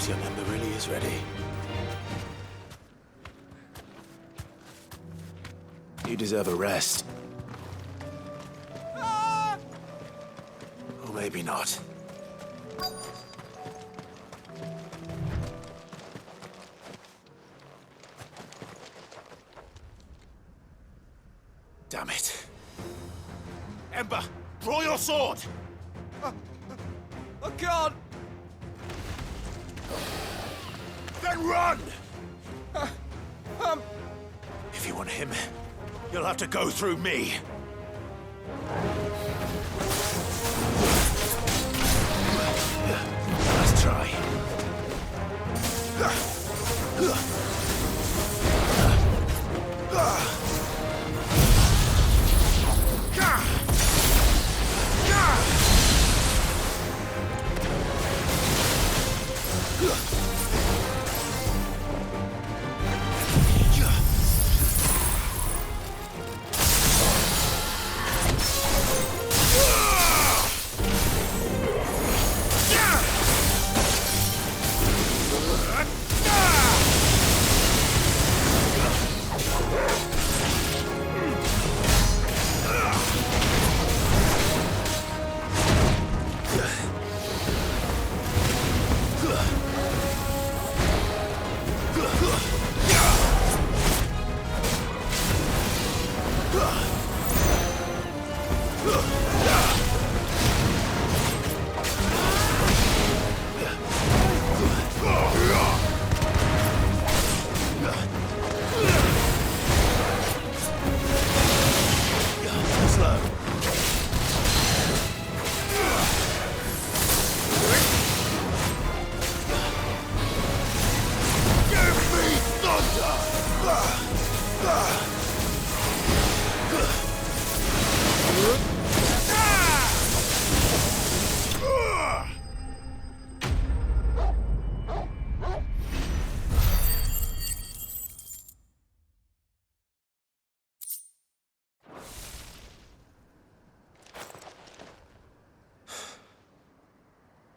this young Ember really is ready. You deserve a rest. Or maybe not. Damn it. Ember, draw your sword! I can't! Then run! If you want him, you'll have to go through me. Let's try.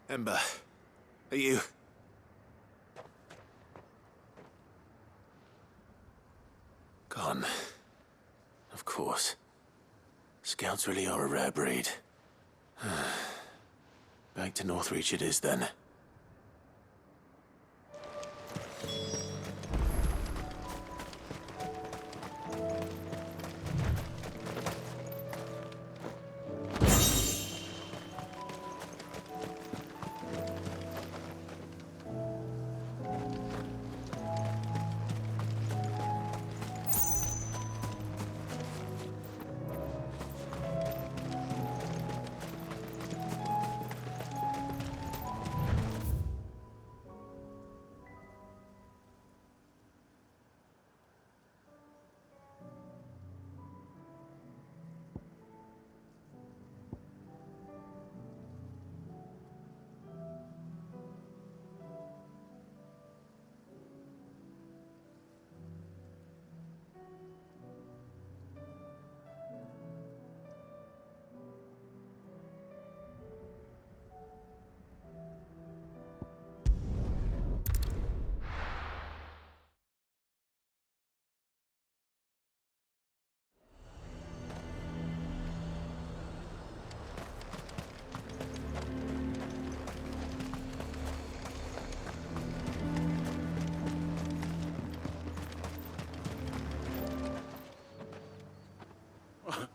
Ember, are you... Gone. Of course. Scouts really are a rare breed. Back to Northreach it is then.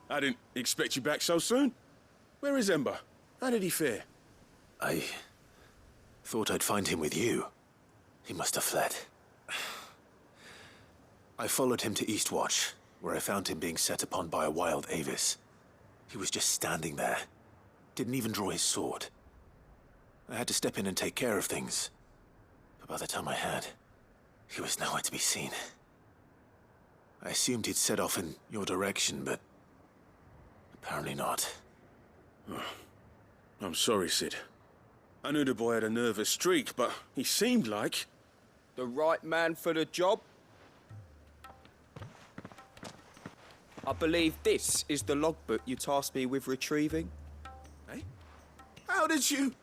I didn't expect you back so soon. Where is Ember? How did he fare? I thought I'd find him with you. He must have fled. I followed him to Eastwatch, where I found him being set upon by a wild Avis. He was just standing there. Didn't even draw his sword. I had to step in and take care of things. But by the time I had, he was nowhere to be seen. I assumed he'd set off in your direction, but apparently not. Oh, I'm sorry, Sid. I knew the boy had a nervous streak, but he seemed like... The right man for the job? I believe this is the logbook you tasked me with retrieving. Eh? How did you...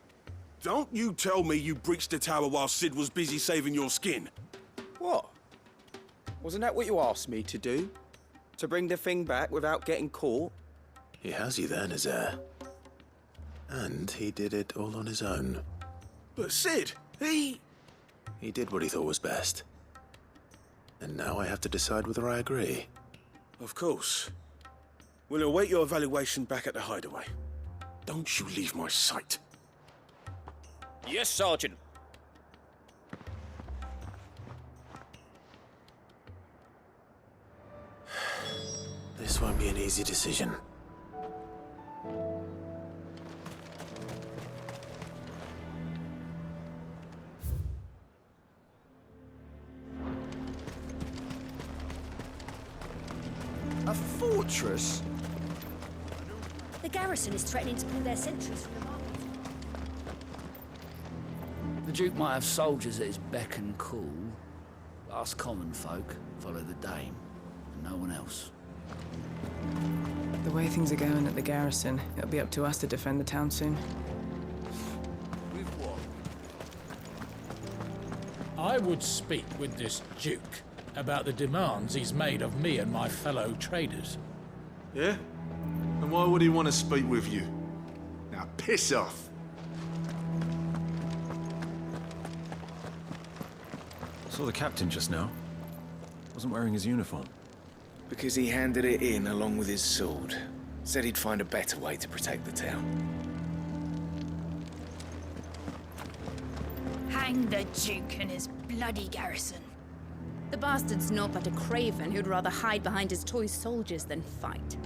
Don't you tell me you breached the tower while Sid was busy saving your skin. What? Wasn't that what you asked me to do? To bring the thing back without getting caught? He has you there, Nazaire. And he did it all on his own. But Sid, he did what he thought was best. And now I have to decide whether I agree. Of course. We'll await your evaluation back at the hideaway. Don't you leave my sight. Yes, Sergeant. This won't be an easy decision. A fortress? The garrison is threatening to pull their sentries from the market. The Duke might have soldiers at his beck and call. Us common folk follow the Dame, and no one else. The way things are going at the garrison, it'll be up to us to defend the town soon. With what? I would speak with this Duke about the demands he's made of me and my fellow traders. Yeah? And why would he want to speak with you? Now, piss off. I saw the captain just now. Wasn't wearing his uniform. Because he handed it in along with his sword. Said he'd find a better way to protect the town. Hang the Duke and his bloody garrison. The bastard's naught but a craven who'd rather hide behind his toy soldiers than fight.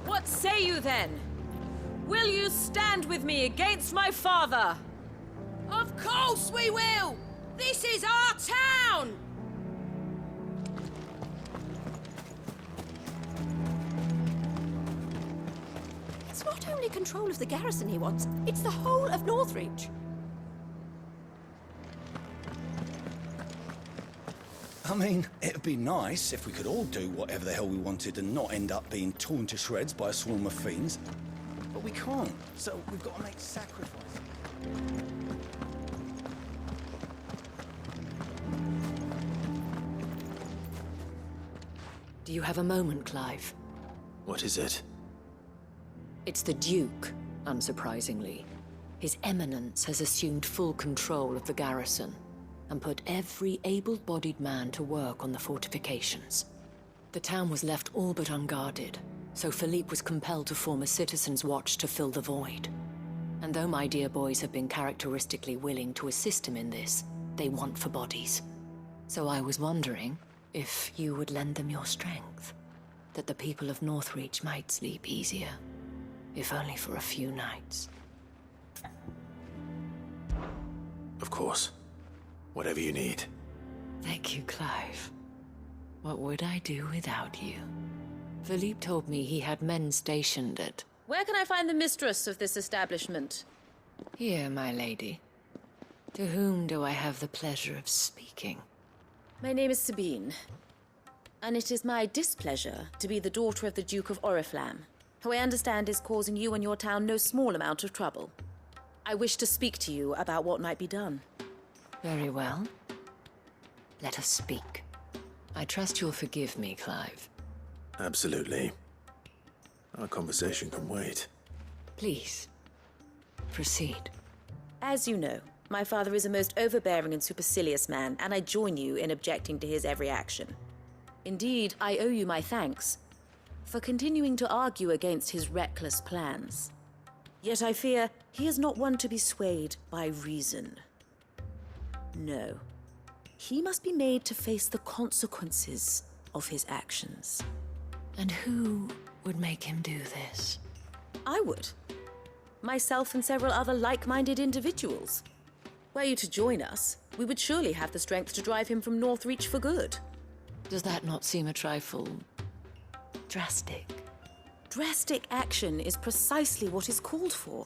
What say you then? Will you stand with me against my father? Of course we will! This is our town! It's not only control of the garrison he wants, it's the whole of Northreach. I mean, it'd be nice if we could all do whatever the hell we wanted and not end up being torn to shreds by a swarm of fiends. But we can't, so we've got to make sacrifices. Do you have a moment, Clive? What is it? It's the Duke, unsurprisingly. His Eminence has assumed full control of the garrison and put every able-bodied man to work on the fortifications. The town was left all but unguarded, so Philippe was compelled to form a citizens' watch to fill the void. And though my dear boys have been characteristically willing to assist him in this, they want for bodies. So I was wondering if you would lend them your strength, that the people of Northreach might sleep easier, if only for a few nights. Of course. Whatever you need. Thank you, Clive. What would I do without you? Philippe told me he had men stationed at... Where can I find the mistress of this establishment? Here, my lady. To whom do I have the pleasure of speaking? My name is Sabine, and it is my displeasure to be the daughter of the Duke of Oriflamme, who I understand is causing you and your town no small amount of trouble. I wish to speak to you about what might be done. Very well. Let us speak. I trust you'll forgive me, Clive. Absolutely. Our conversation can wait. Please, proceed. As you know, my father is a most overbearing and supercilious man, and I join you in objecting to his every action. Indeed, I owe you my thanks for continuing to argue against his reckless plans. Yet I fear he is not one to be swayed by reason. No. He must be made to face the consequences of his actions. And who would make him do this? I would. Myself and several other like-minded individuals. Were you to join us, we would surely have the strength to drive him from Northreach for good. Does that not seem a trifle... drastic? Drastic action is precisely what is called for.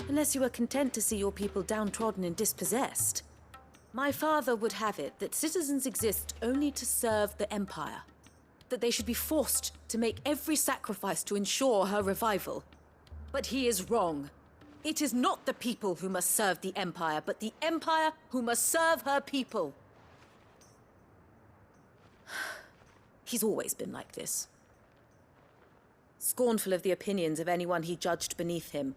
Unless you are content to see your people downtrodden and dispossessed. My father would have it that citizens exist only to serve the Empire. that they should be forced to make every sacrifice to ensure her revival. But he is wrong. It is not the people who must serve the Empire, but the Empire who must serve her people. He's always been like this. Scornful of the opinions of anyone he judged beneath him.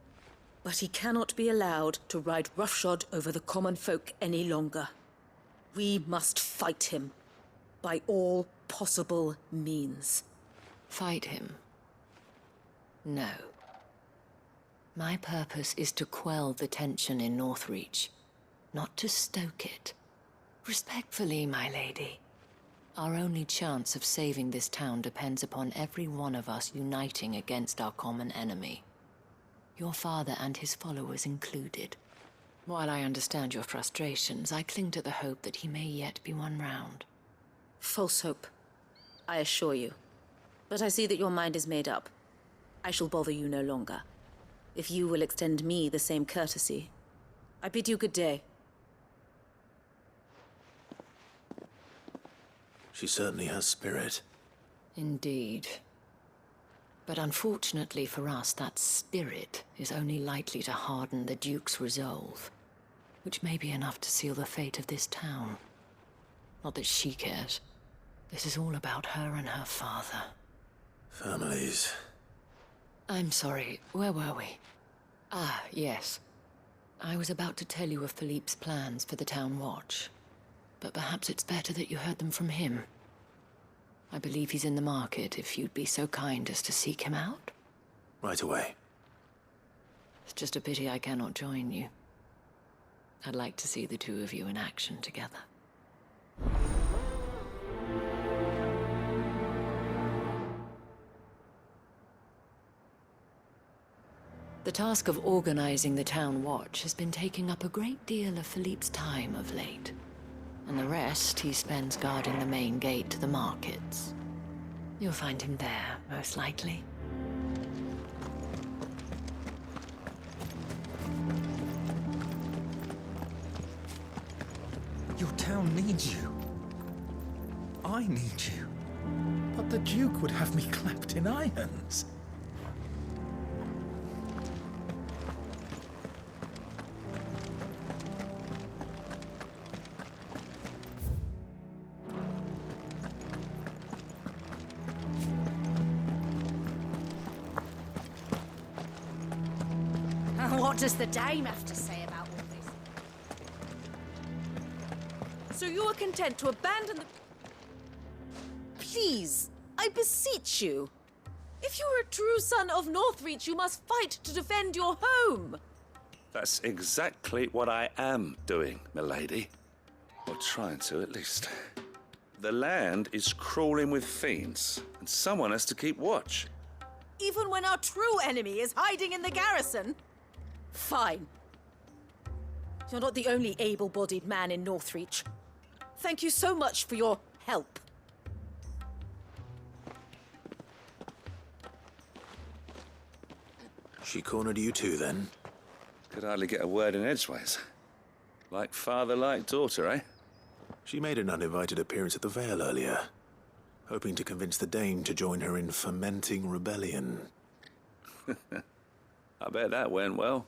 But he cannot be allowed to ride roughshod over the common folk any longer. We must fight him by all possible means. Fight him? No. My purpose is to quell the tension in Northreach, not to stoke it. Respectfully, my lady. Our only chance of saving this town depends upon every one of us uniting against our common enemy. Your father and his followers included. While I understand your frustrations, I cling to the hope that he may yet be won round. False hope, I assure you. But I see that your mind is made up. I shall bother you no longer. If you will extend me the same courtesy, I bid you good day. She certainly has spirit. Indeed. But unfortunately for us, that spirit is only likely to harden the Duke's resolve, which may be enough to seal the fate of this town. Not that she cares. This is all about her and her father. Families. I'm sorry, where were we? Ah, yes. I was about to tell you of Philippe's plans for the town watch, but perhaps it's better that you heard them from him. I believe he's in the market, if you'd be so kind as to seek him out. Right away. It's just a pity I cannot join you. I'd like to see the two of you in action together. The task of organizing the town watch has been taking up a great deal of Philippe's time of late. And the rest he spends guarding the main gate to the markets. You'll find him there, most likely. Your town needs you. I need you. But the Duke would have me clapped in irons. What does the dame have to say about all this? So you are content to abandon the... Please, I beseech you. If you are a true son of Northreach, you must fight to defend your home. That's exactly what I am doing, milady. Or trying to, at least. The land is crawling with fiends, and someone has to keep watch. Even when our true enemy is hiding in the garrison? Fine. You're not the only able-bodied man in Northreach. Thank you so much for your help. She cornered you too, then? Could hardly get a word in edgeways. Like father, like daughter, eh? She made an uninvited appearance at the Vale earlier, hoping to convince the Dame to join her in fomenting rebellion. I bet that went well.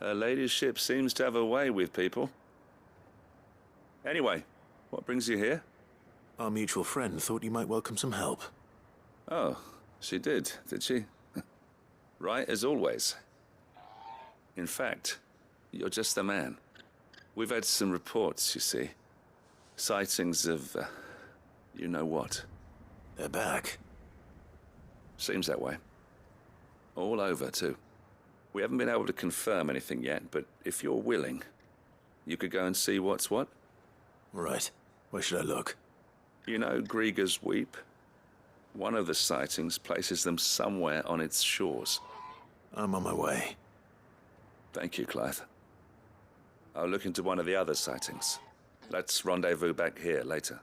Her ladyship seems to have a way with people. Anyway, what brings you here? Our mutual friend thought you might welcome some help. Oh, she did she? Right as always. In fact, you're just the man. We've had some reports, you see. Sightings of, you know what. They're back. Seems that way. All over, too. We haven't been able to confirm anything yet, but if you're willing, you could go and see what's what. Right. Where should I look? You know Grieger's Weep? One of the sightings places them somewhere on its shores. I'm on my way. Thank you, Clive. I'll look into one of the other sightings. Let's rendezvous back here later.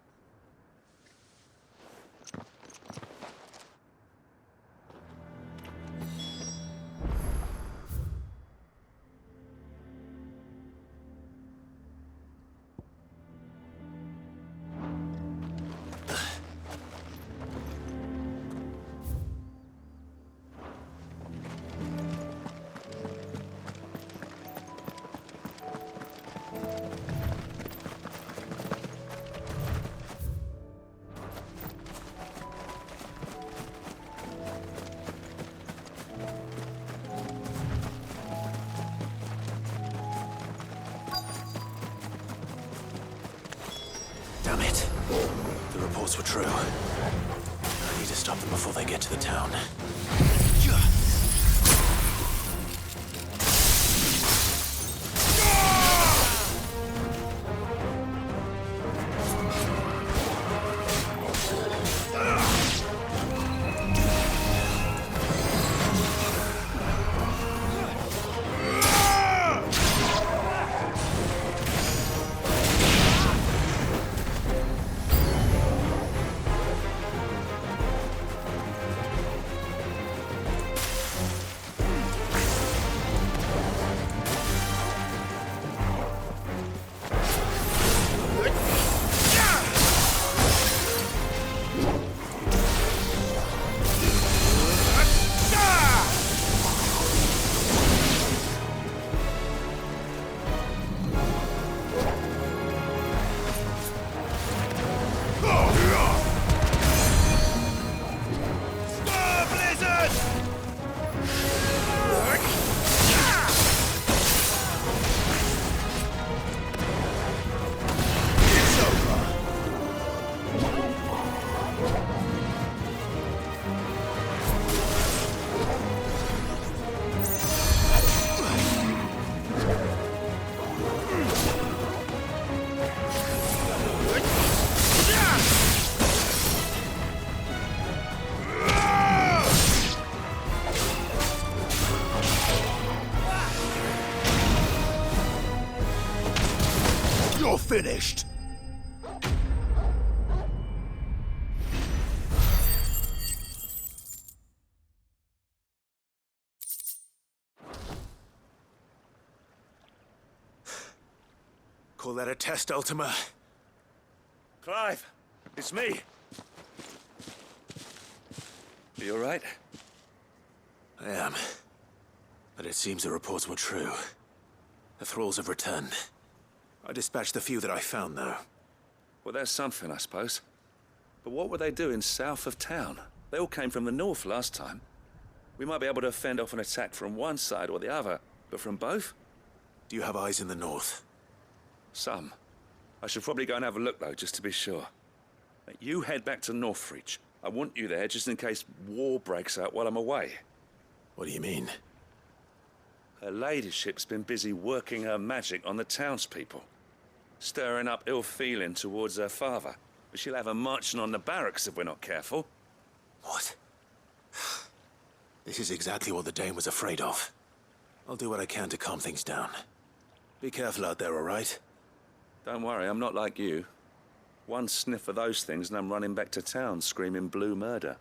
Damn it. The reports were true. I need to stop them before they get to the town. You're finished! Call that a test, Ultima? Clive, it's me. Are you all right? I am. But it seems the reports were true. The thralls have returned. I dispatched the few that I found, though. Well, that's something, I suppose. But what were they doing south of town? They all came from the north last time. We might be able to fend off an attack from one side or the other, but from both? Do you have eyes in the north? Some. I should probably go and have a look, though, just to be sure. You head back to Northreach. I want you there just in case war breaks out while I'm away. What do you mean? Her ladyship's been busy working her magic on the townspeople. Stirring up ill feeling towards her father. But she'll have her marching on the barracks if we're not careful. What? This is exactly what the Dane was afraid of. I'll do what I can to calm things down. Be careful out there, all right? Don't worry, I'm not like you. One sniff of those things and I'm running back to town screaming blue murder.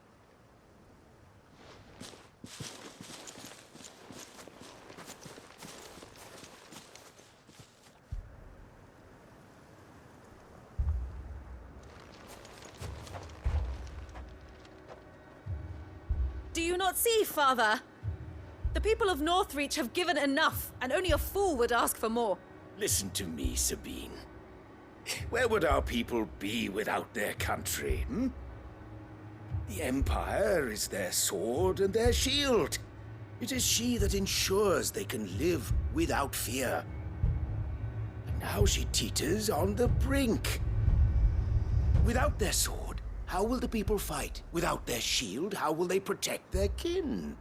Do you not see, Father? The people of Northreach have given enough, and only a fool would ask for more. Listen to me, Sabine. Where would our people be without their country, hmm? The Empire is their sword and their shield. It is she that ensures they can live without fear. And now she teeters on the brink. Without their sword, how will the people fight? Without their shield, how will they protect their kin?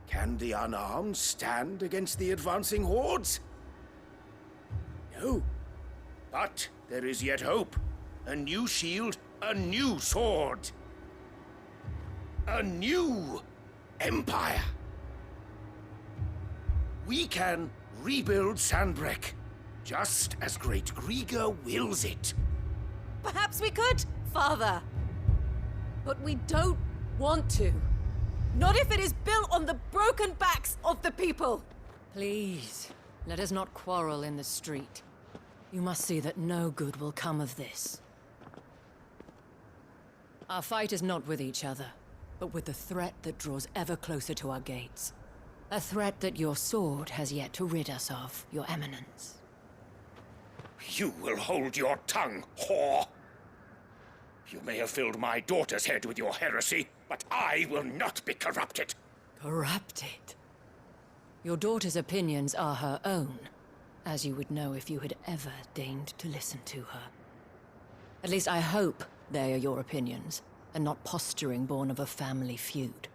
Can the unarmed stand against the advancing hordes? No. But there is yet hope. A new shield, a new sword. A new empire. We can rebuild Sandbreck, just as Great Grieger wills it. Perhaps we could, Father. But we don't want to. Not if it is built on the broken backs of the people. Please, let us not quarrel in the street. You must see that no good will come of this. Our fight is not with each other, but with the threat that draws ever closer to our gates. A threat that your sword has yet to rid us of, Your Eminence. You will hold your tongue, whore! You may have filled my daughter's head with your heresy, but I will not be corrupted. Corrupted? Your daughter's opinions are her own, as you would know if you had ever deigned to listen to her. At least I hope they are your opinions, and not posturing born of a family feud.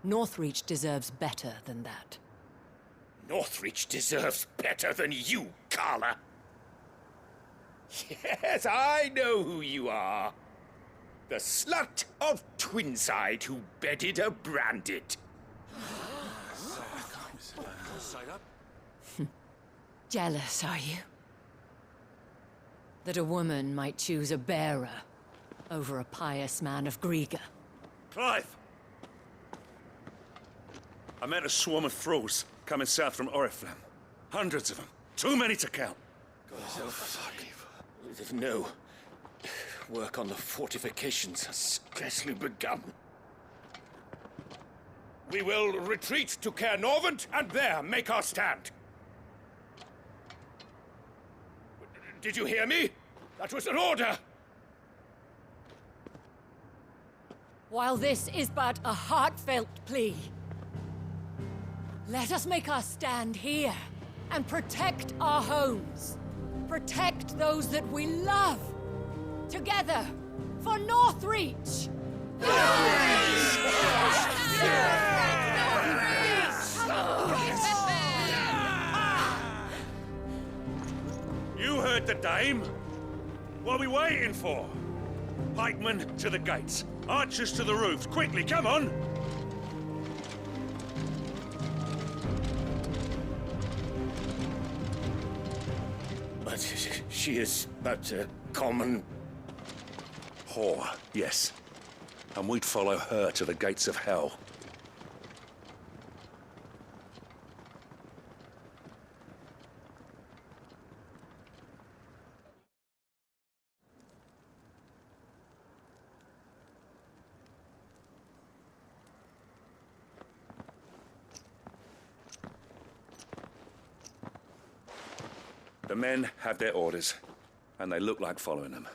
Northreach deserves better than that. Northreach deserves better than you, Carla. Yes, I know who you are. The slut of Twinside who bedded a branded. Jealous, are you? That a woman might choose a bearer over a pious man of Griega. Clive! I met a swarm of thralls coming south from Oriflamme. Hundreds of them. Too many to count. No. Work on the fortifications has scarcely begun. We will retreat to Caer Norvent and there make our stand. Did you hear me? That was an order! While this is but a heartfelt plea, let us make our stand here and protect our homes. Protect those that we love. Together, for Northreach! You heard the dame. What are we waiting for? Pikemen to the gates. Archers to the roofs. Quickly, come on! But she is but a common... whore, yes. And we'd follow her to the gates of hell. The men have their orders, and they look like following them.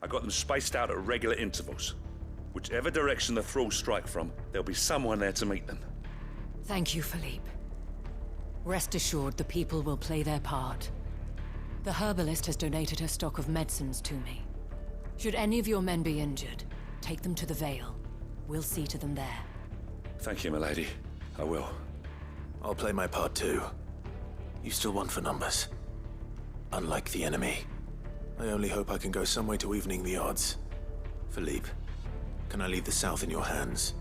I got them spaced out at regular intervals. Whichever direction the thralls strike from, there'll be someone there to meet them. Thank you, Philippe. Rest assured the people will play their part. The herbalist has donated her stock of medicines to me. Should any of your men be injured, take them to the Vale. We'll see to them there. Thank you, milady. I will. I'll play my part too. You still want for numbers. Unlike the enemy. I only hope I can go some way to evening the odds. Philippe, can I leave the south in your hands?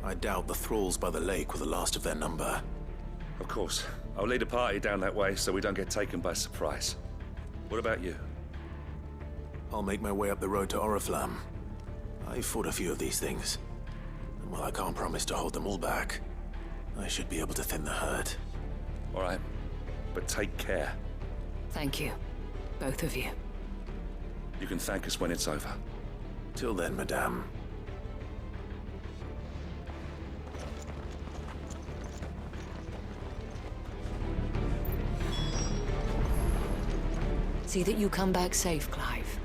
I doubt the thralls by the lake were the last of their number. Of course. I'll lead a party down that way so we don't get taken by surprise. What about you? I'll make my way up the road to Oriflamme. I've fought a few of these things. And while I can't promise to hold them all back, I should be able to thin the herd. All right. But take care. Thank you. Both of you. You can thank us when it's over. Till then, madame. See that you come back safe, Clive.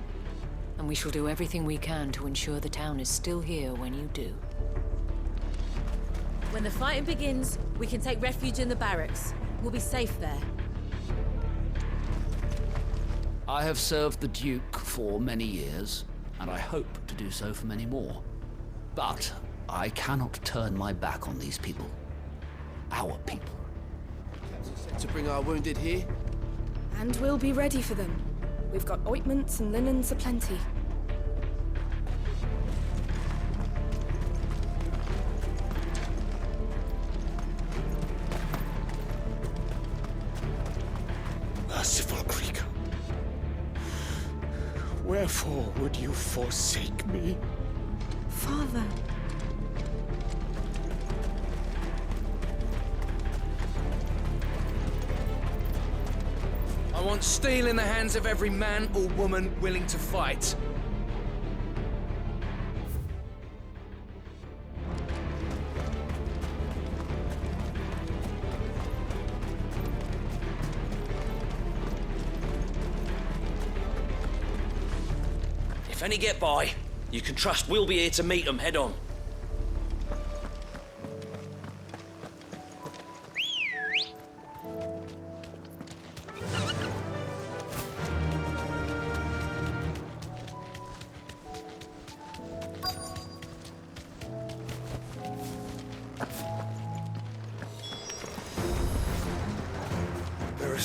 And we shall do everything we can to ensure the town is still here when you do. When the fighting begins, we can take refuge in the barracks. We'll be safe there. I have served the Duke for many years, and I hope to do so for many more. But I cannot turn my back on these people. Our people. Captain said to bring our wounded here. And we'll be ready for them. We've got ointments and linens aplenty. Merciful Griega. Wherefore would you forsake me? Father. I want steel in the hands of every man or woman willing to fight. If any get by, you can trust we'll be here to meet them head on.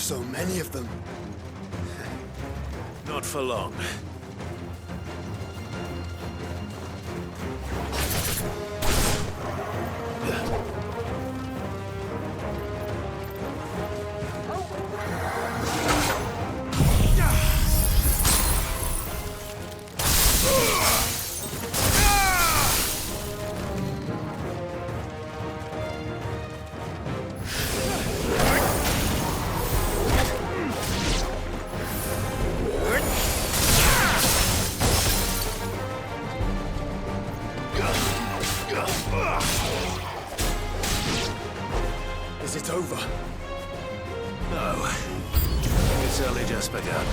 So many of them. Not for long. Is it over? No. It's only just begun.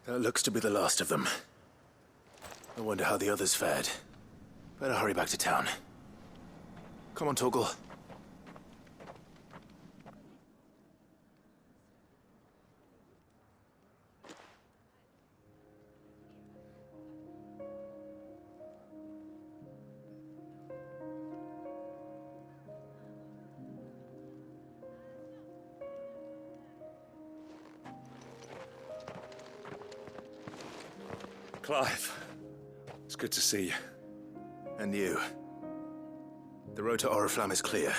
That looks to be the last of them. I wonder how the others fared. Better hurry back to town. Come on, Torgal. Clive, it's good to see you. And you. The road to Oriflamme is clear.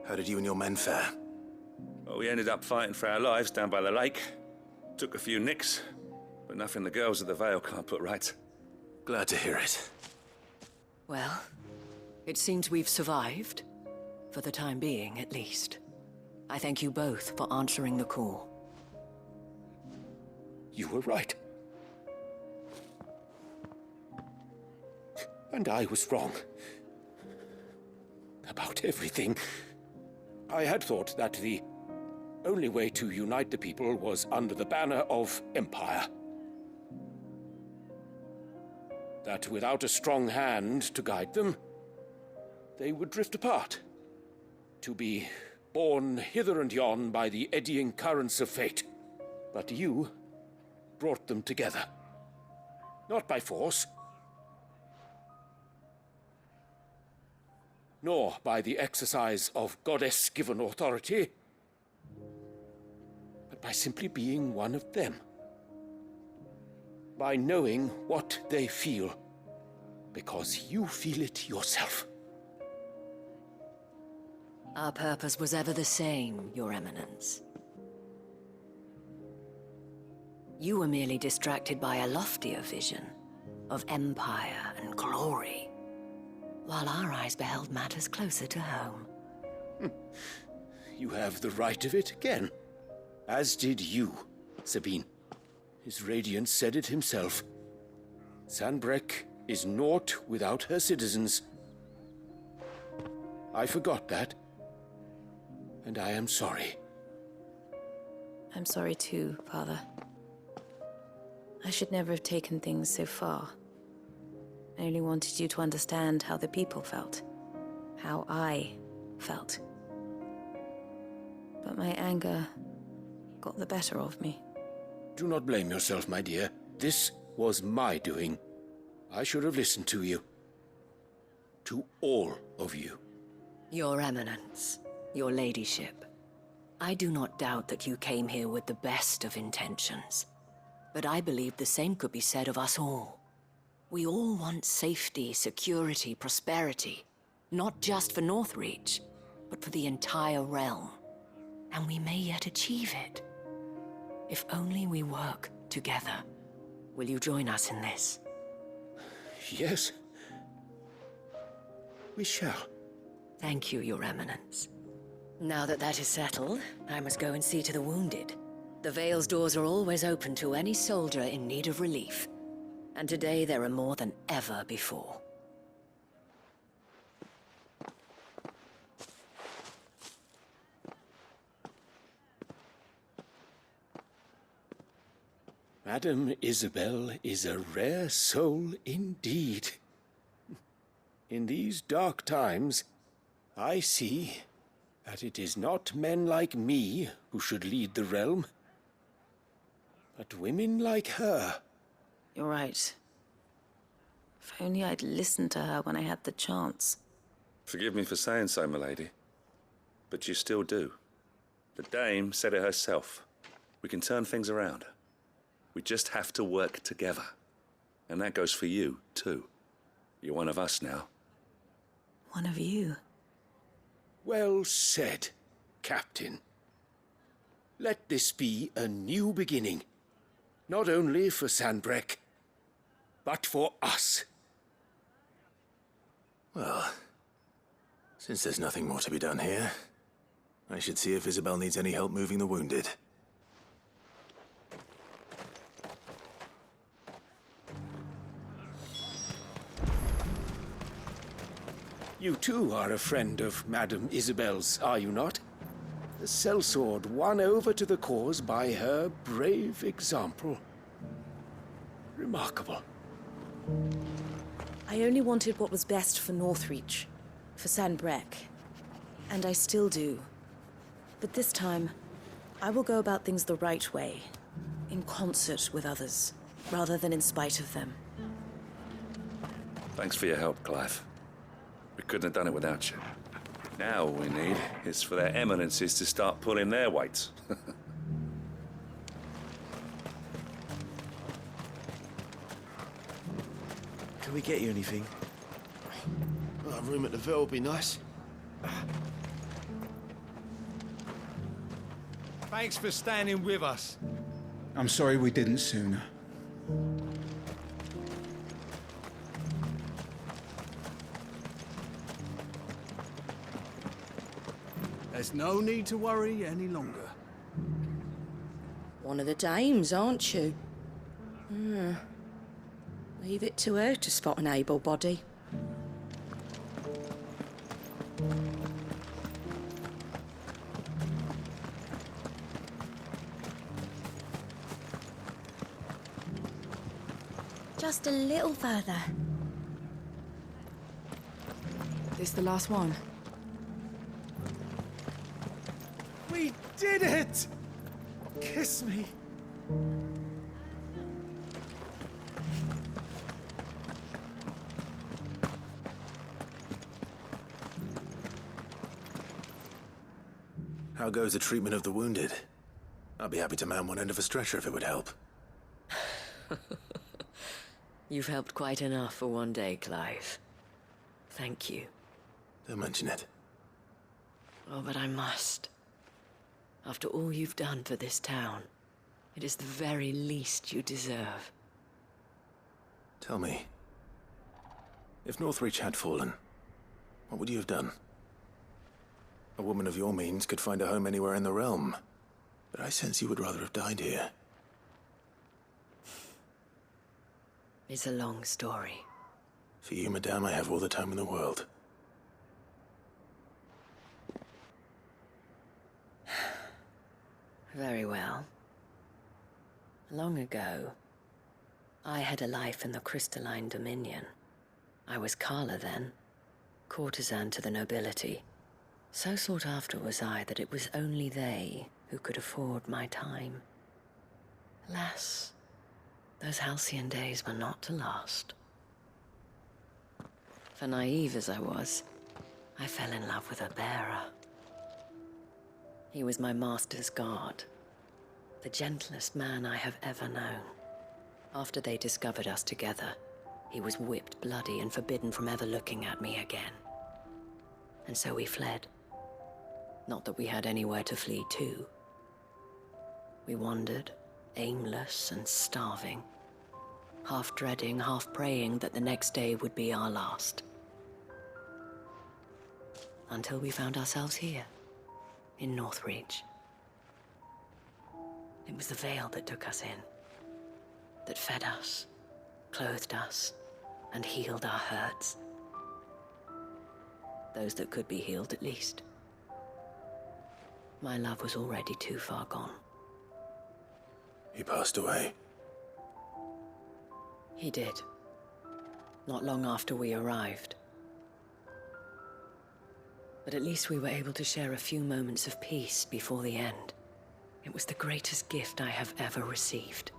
How did you and your men fare? Well, we ended up fighting for our lives down by the lake. Took a few nicks, but nothing the girls at the Vale can't put right. Glad to hear it. Well, it seems we've survived. For the time being, at least. I thank you both for answering the call. You were right. And I was wrong. About everything. I had thought that the only way to unite the people was under the banner of Empire. That without a strong hand to guide them, they would drift apart. To be borne hither and yon by the eddying currents of fate. But you brought them together. Not by force, nor by the exercise of goddess-given authority, but by simply being one of them. By knowing what they feel, because you feel it yourself. Our purpose was ever the same, Your Eminence. You were merely distracted by a loftier vision of empire and glory, while our eyes beheld matters closer to home. You have the right of it again. As did you, Sabine. His Radiance said it himself. Sanbreque is naught without her citizens. I forgot that. And I am sorry. I'm sorry too, Father. I should never have taken things so far. I only wanted you to understand how the people felt. How I felt. But my anger got the better of me. Do not blame yourself, my dear. This was my doing. I should have listened to you. To all of you. Your Eminence, your ladyship. I do not doubt that you came here with the best of intentions. But I believe the same could be said of us all. We all want safety, security, prosperity. Not just for Northreach, but for the entire realm. And we may yet achieve it. If only we work together. Will you join us in this? Yes. We shall. Thank you, Your Eminence. Now that that is settled, I must go and see to the wounded. The Vale's doors are always open to any soldier in need of relief. And today there are more than ever before. Madame Isabel is a rare soul indeed. In these dark times, I see that it is not men like me who should lead the realm, but women like her. You're right. If only I'd listened to her when I had the chance. Forgive me for saying so, milady, but you still do. The Dame said it herself. We can turn things around. We just have to work together. And that goes for you, too. You're one of us now. One of you. Well said, Captain. Let this be a new beginning. Not only for Sanbreque, but for us. Well, since there's nothing more to be done here, I should see if Isabel needs any help moving the wounded. You too are a friend of Madame Isabel's, are you not? The sellsword won over to the cause by her brave example. Remarkable. I only wanted what was best for Northreach, for Sanbreque. And I still do. But this time, I will go about things the right way, in concert with others, rather than in spite of them. Thanks for your help, Clive. We couldn't have done it without you. Now all we need is for their eminences to start pulling their weight. Can we get you anything? A room at the Vale would be nice. Thanks for standing with us. I'm sorry we didn't sooner. There's no need to worry any longer. One of the dames, aren't you? Leave it to her to spot an able body. Just a little further. This the last one? We did it! Kiss me. How goes the treatment of the wounded? I'd be happy to man one end of a stretcher if it would help. You've helped quite enough for one day, Clive. Thank you. Don't mention it. Oh, but I must. After all you've done for this town, it is the very least you deserve. Tell me, if Northreach had fallen, what would you have done? A woman of your means could find a home anywhere in the realm. But I sense you would rather have died here. It's a long story. For you, madame, I have all the time in the world. Very well. Long ago, I had a life in the Crystalline Dominion. I was Carla then, courtesan to the nobility. So sought after was I that it was only they who could afford my time. Alas, those halcyon days were not to last. For naive as I was, I fell in love with a bearer. He was my master's guard, the gentlest man I have ever known. After they discovered us together, he was whipped bloody and forbidden from ever looking at me again. And so we fled. Not that we had anywhere to flee to. We wandered, aimless and starving, half dreading, half praying that the next day would be our last. Until we found ourselves here, in Northreach. It was the Veil that took us in, that fed us, clothed us, and healed our hurts. Those that could be healed, at least. My love was already too far gone. He passed away. He did. Not long after we arrived. But at least we were able to share a few moments of peace before the end. It was the greatest gift I have ever received.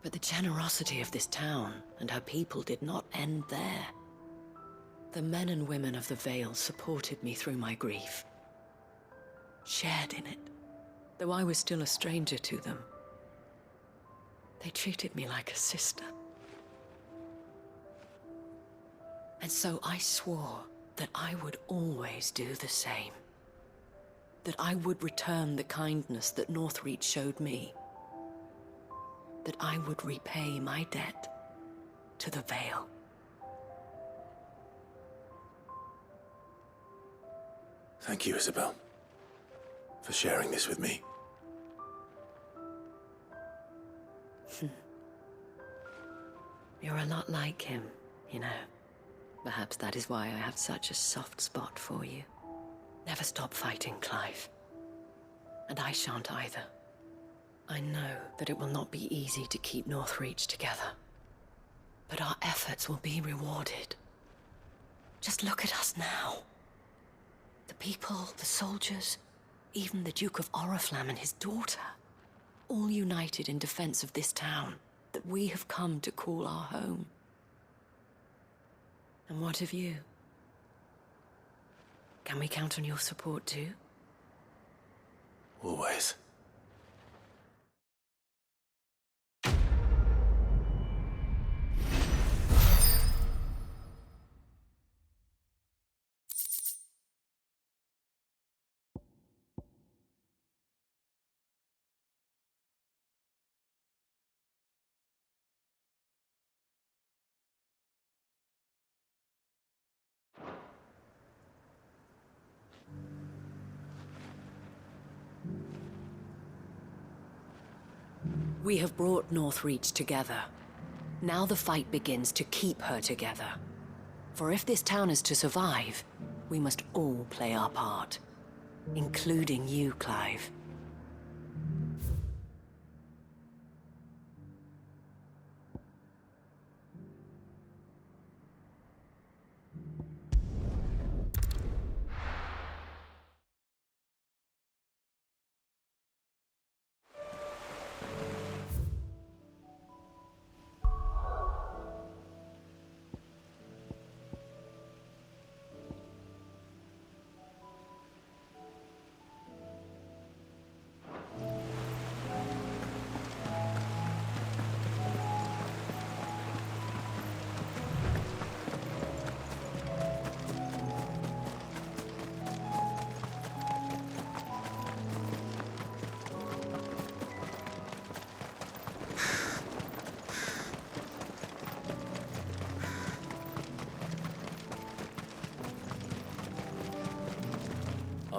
But the generosity of this town and her people did not end there. The men and women of the Vale supported me through my grief. Shared in it, though I was still a stranger to them. They treated me like a sister. And so I swore that I would always do the same. That I would return the kindness that Northreach showed me. That I would repay my debt to the Vale. Thank you, Isabel, for sharing this with me. You're a lot like him, you know. Perhaps that is why I have such a soft spot for you. Never stop fighting, Clive. And I shan't either. I know that it will not be easy to keep Northreach together. But our efforts will be rewarded. Just look at us now. The people, the soldiers, even the Duke of Oriflamme and his daughter. All united in defense of this town that we have come to call our home. And what of you? Can we count on your support too? Always. We have brought Northreach together. Now the fight begins to keep her together. For if this town is to survive, we must all play our part. Including you, Clive.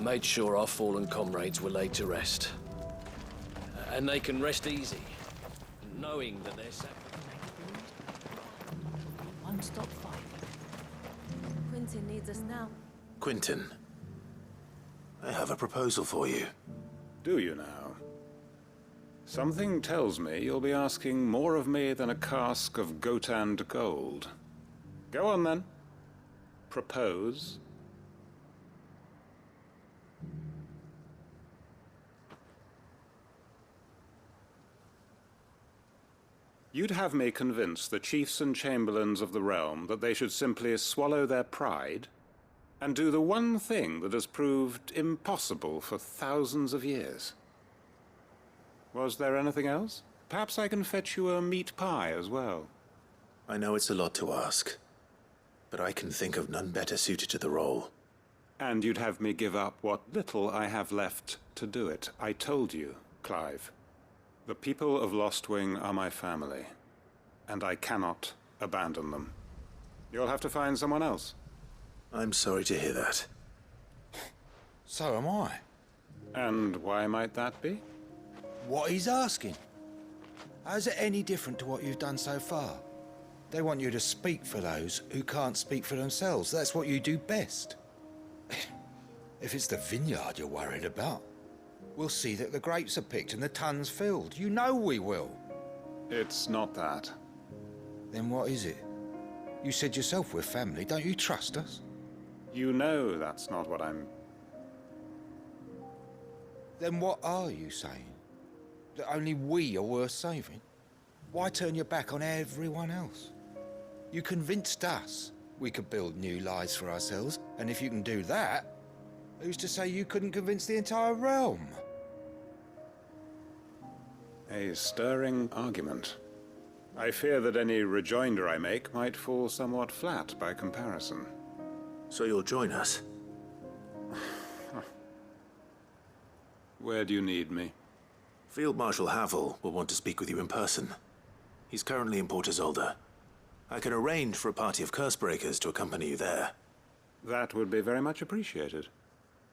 made sure our fallen comrades were laid to rest. And they can rest easy, knowing that their One stop fight. Quentin needs us now. Quentin, I have a proposal for you. Do you now? Something tells me you'll be asking more of me than a cask of Gotand gold. Go on then. Propose. You'd have me convince the chiefs and chamberlains of the realm that they should simply swallow their pride and do the one thing that has proved impossible for thousands of years. Was there anything else? Perhaps I can fetch you a meat pie as well. I know it's a lot to ask, but I can think of none better suited to the role. And you'd have me give up what little I have left to do it. I told you, Clive. The people of Lostwing are my family, and I cannot abandon them. You'll have to find someone else. I'm sorry to hear that. So am I. And why might that be? What he's asking. How's it any different to what you've done so far? They want you to speak for those who can't speak for themselves. That's what you do best. If it's the vineyard you're worried about, we'll see that the grapes are picked and the tons filled. You know we will. It's not that. Then what is it? You said yourself we're family. Don't you trust us? You know that's not what I'm... Then what are you saying? That only we are worth saving? Why turn your back on everyone else? You convinced us we could build new lives for ourselves, and if you can do that, who's to say you couldn't convince the entire realm? A stirring argument. I fear that any rejoinder I make might fall somewhat flat by comparison. So you'll join us? Where do you need me? Field Marshal Havel will want to speak with you in person. He's currently in Port Isolde. I can arrange for a party of Cursebreakers to accompany you there. That would be very much appreciated.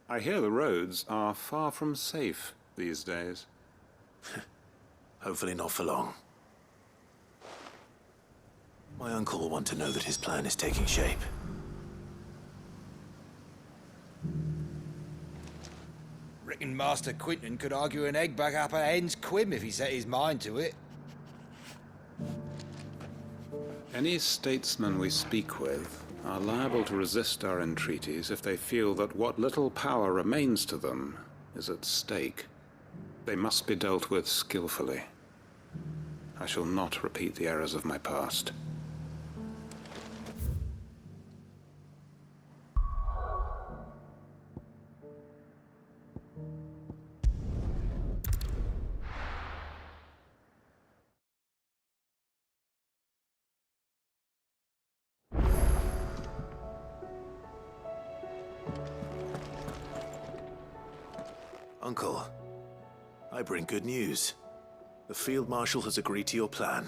I hear the roads are far from safe these days. Hopefully not for long. My uncle will want to know that his plan is taking shape. Reckon Master Quentin could argue an egg back up a hen's quim if he set his mind to it. Any statesmen we speak with are liable to resist our entreaties if they feel that what little power remains to them is at stake. They must be dealt with skillfully. I shall not repeat the errors of my past. Uncle, I bring good news. The Field Marshal has agreed to your plan.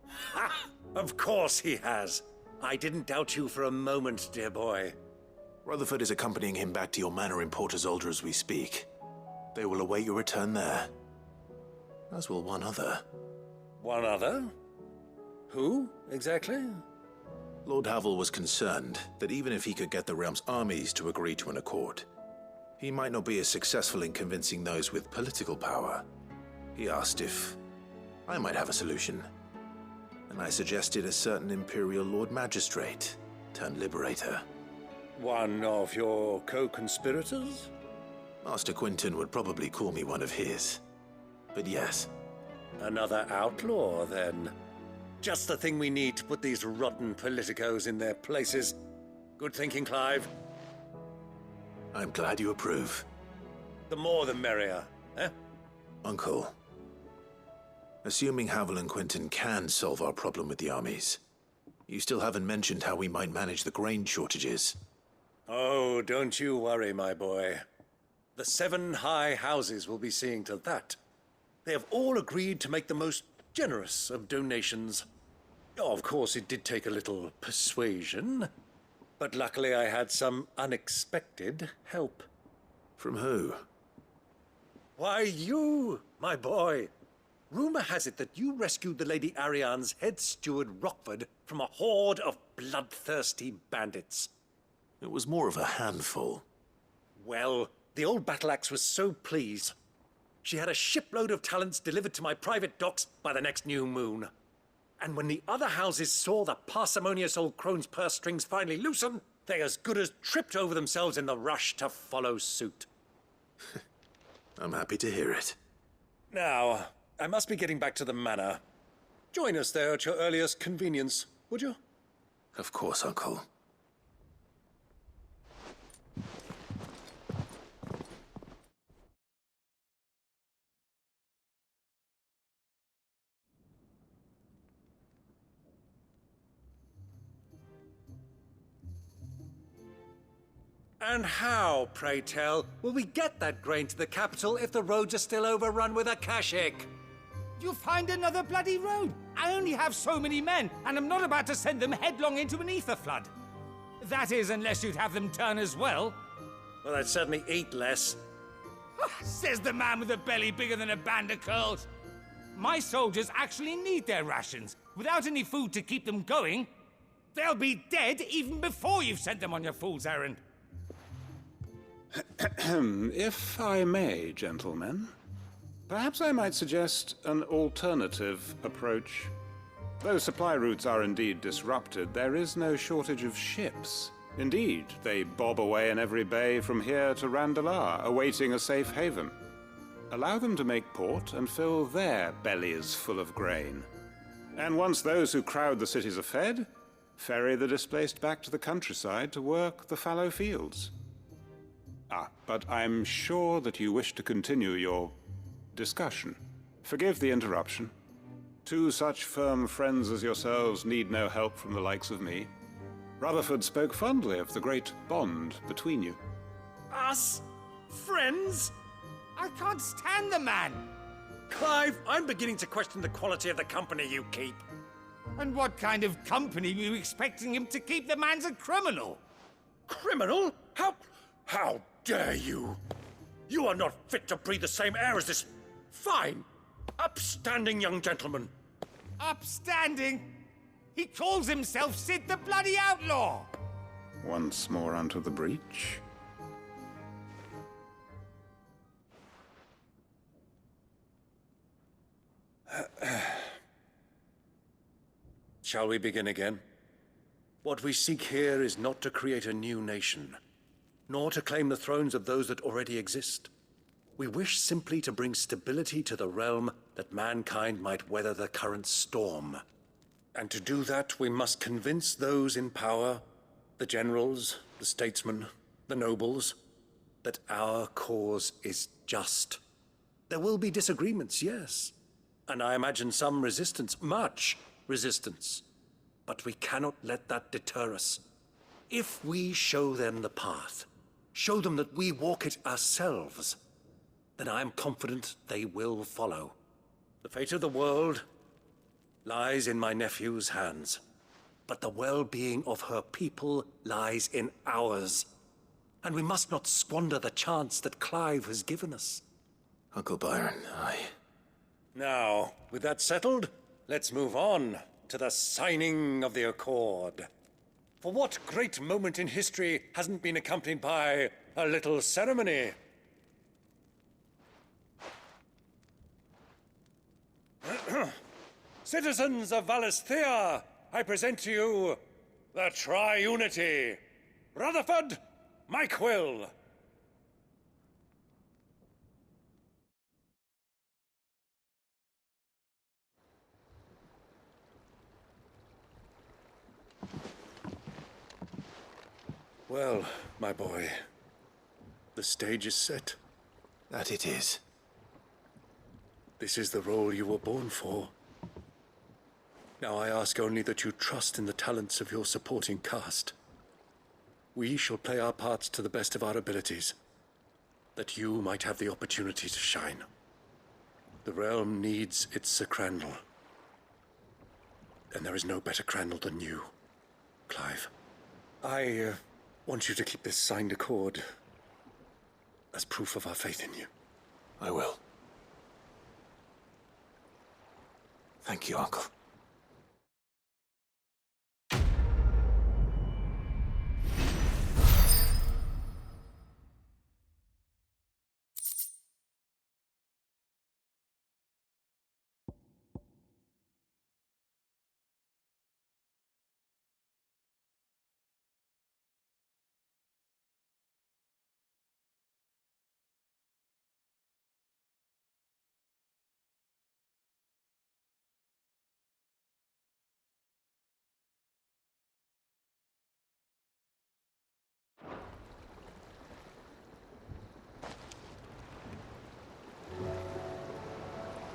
Ha! Of course he has. I didn't doubt you for a moment, dear boy. Rutherford is accompanying him back to your manor in Port Isolde as we speak. They will await your return there. As will one other. One other? Who, exactly? Lord Havel was concerned that even if he could get the realm's armies to agree to an accord, he might not be as successful in convincing those with political power. He asked if I might have a solution, and I suggested a certain Imperial Lord Magistrate turned Liberator. One of your co-conspirators? Master Quentin would probably call me one of his, but yes. Another outlaw, then. Just the thing we need to put these rotten politicos in their places. Good thinking, Clive. I'm glad you approve. The more the merrier, eh? Uncle, assuming Havel and Quentin can solve our problem with the armies, you still haven't mentioned how we might manage the grain shortages. Oh, don't you worry, my boy. The 7 high houses will be seeing to that. They have all agreed to make the most generous of donations. Oh, of course, it did take a little persuasion, but luckily I had some unexpected help. From who? Why, you, my boy. Rumor has it that you rescued the Lady Ariane's head steward Rockford from a horde of bloodthirsty bandits. It was more of a handful. Well, the old battle axe was so pleased. She had a shipload of talents delivered to my private docks by the next new moon. And when the other houses saw the parsimonious old crone's purse strings finally loosen, they as good as tripped over themselves in the rush to follow suit. I'm happy to hear it. Now, I must be getting back to the manor. Join us there at your earliest convenience, would you? Of course, Uncle. And how, pray tell, will we get that grain to the capital if the roads are still overrun with Akashic? You'll find another bloody road. I only have so many men, and I'm not about to send them headlong into an ether flood. That is, unless you'd have them turn as well. Well, I'd certainly eat less. Says the man with a belly bigger than a band of curls. My soldiers actually need their rations. Without any food to keep them going, they'll be dead even before you've sent them on your fool's errand. If I may, gentlemen, perhaps I might suggest an alternative approach. Though supply routes are indeed disrupted, there is no shortage of ships. Indeed, they bob away in every bay from here to Randalar, awaiting a safe haven. Allow them to make port and fill their bellies full of grain. And once those who crowd the cities are fed, ferry the displaced back to the countryside to work the fallow fields. But I'm sure that you wish to continue your discussion. Forgive the interruption. Two such firm friends as yourselves need no help from the likes of me. Rutherford spoke fondly of the great bond between you. Us? Friends? I can't stand the man! Clive, I'm beginning to question the quality of the company you keep. And what kind of company were you expecting him to keep? The man's a criminal! Criminal? How dare you? You are not fit to breathe the same air as this fine, upstanding young gentleman. Upstanding? He calls himself Sid the Bloody Outlaw! Once more onto the breach. Shall we begin again? What we seek here is not to create a new nation, nor to claim the thrones of those that already exist. We wish simply to bring stability to the realm that mankind might weather the current storm. And to do that, we must convince those in power, the generals, the statesmen, the nobles, that our cause is just. There will be disagreements, yes, and I imagine some resistance, much resistance. But we cannot let that deter us. If we show them the path, show them that we walk it ourselves, then I am confident they will follow. The fate of the world lies in my nephew's hands, but the well-being of her people lies in ours. And we must not squander the chance that Clive has given us. Uncle Byron, Now, with that settled, let's move on to the signing of the Accord. For what great moment in history hasn't been accompanied by a little ceremony? Citizens of Valisthea, I present to you the Triunity. Rutherford, Mike Will. Well, my boy, the stage is set. That it is. This is the role you were born for. Now I ask only that you trust in the talents of your supporting cast. We shall play our parts to the best of our abilities, that you might have the opportunity to shine. The realm needs its Sir Crandall, and there is no better Crandall than you, Clive. I want you to keep this signed accord as proof of our faith in you. I will. Thank you, Uncle.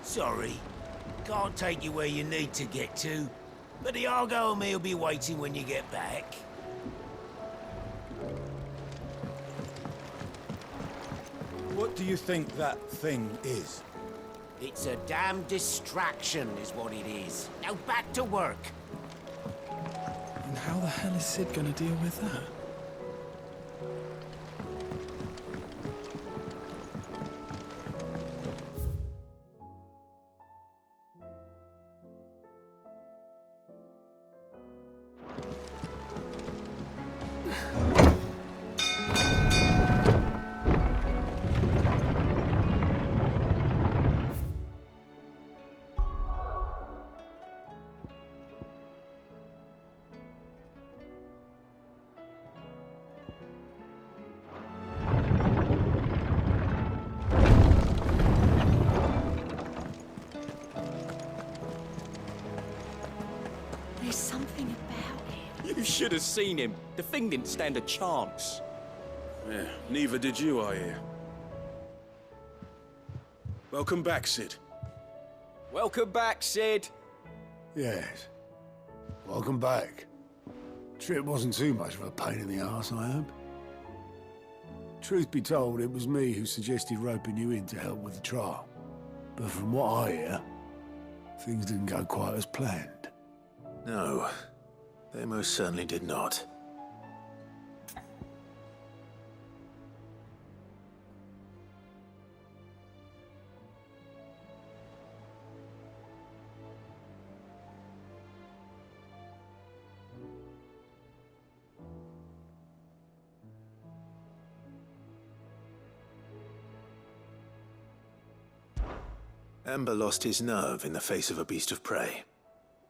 Sorry. Can't take you where you need to get to, but the Argo and me will be waiting when you get back. What do you think that thing is? It's a damn distraction, is what it is. Now back to work. And how the hell is Sid gonna deal with that? There's something about him. You should have seen him. The thing didn't stand a chance. Yeah, neither did you, I hear. Welcome back, Sid. Welcome back, Sid. Yes. Welcome back. Trip wasn't too much of a pain in the arse, I hope. Truth be told, it was me who suggested roping you in to help with the trial. But from what I hear, things didn't go quite as planned. No, they most certainly did not. Ember lost his nerve in the face of a beast of prey,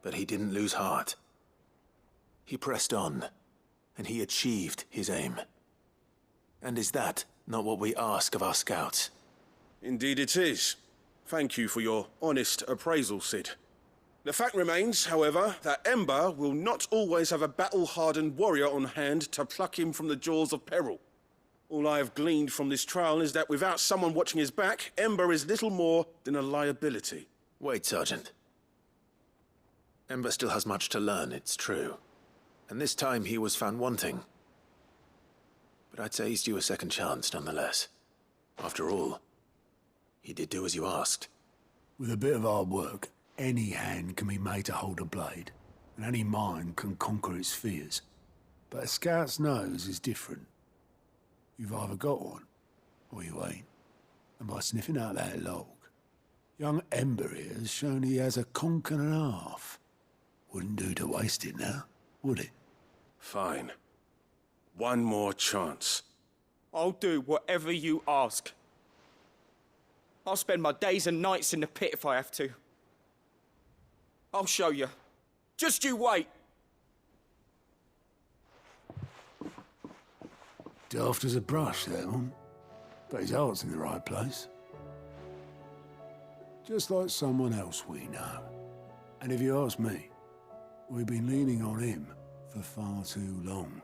but he didn't lose heart. He pressed on, and he achieved his aim. And is that not what we ask of our scouts? Indeed it is. Thank you for your honest appraisal, Sid. The fact remains, however, that Ember will not always have a battle-hardened warrior on hand to pluck him from the jaws of peril. All I have gleaned from this trial is that without someone watching his back, Ember is little more than a liability. Wait, Sergeant. Ember still has much to learn, it's true. And this time he was found wanting. But I'd say he's due a second chance, nonetheless. After all, he did do as you asked. With a bit of hard work, any hand can be made to hold a blade, and any mind can conquer its fears. But a scout's nose is different. You've either got one, or you ain't. And by sniffing out that log, young Ember here has shown he has a conch and a half. Wouldn't do to waste it now, would it? Fine. One more chance. I'll do whatever you ask. I'll spend my days and nights in the pit if I have to. I'll show you. Just you wait. Daft as a brush, that one. But his heart's in the right place. Just like someone else we know. And if you ask me, we've been leaning on him for far too long.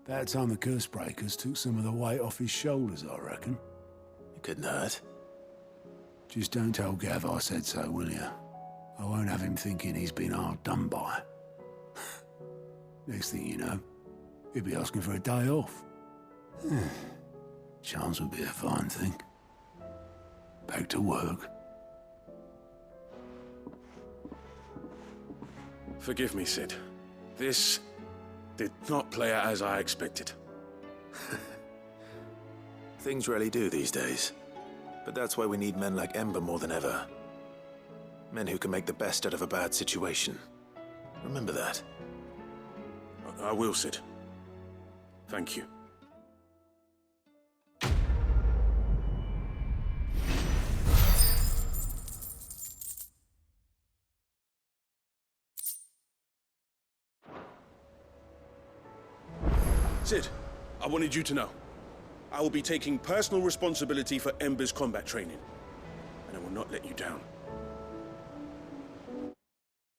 That time the curse breakers took some of the weight off his shoulders, I reckon. It couldn't hurt. Just don't tell Gav I said so, will you? I won't have him thinking he's been hard done by. Next thing you know, he'll be asking for a day off. Chance would be a fine thing. Back to work. Forgive me, Sid. This did not play out as I expected. Things rarely do these days. But that's why we need men like Ember more than ever. Men who can make the best out of a bad situation. Remember that. I will, Sid. Thank you. Sid, I wanted you to know. I will be taking personal responsibility for Ember's combat training, and I will not let you down.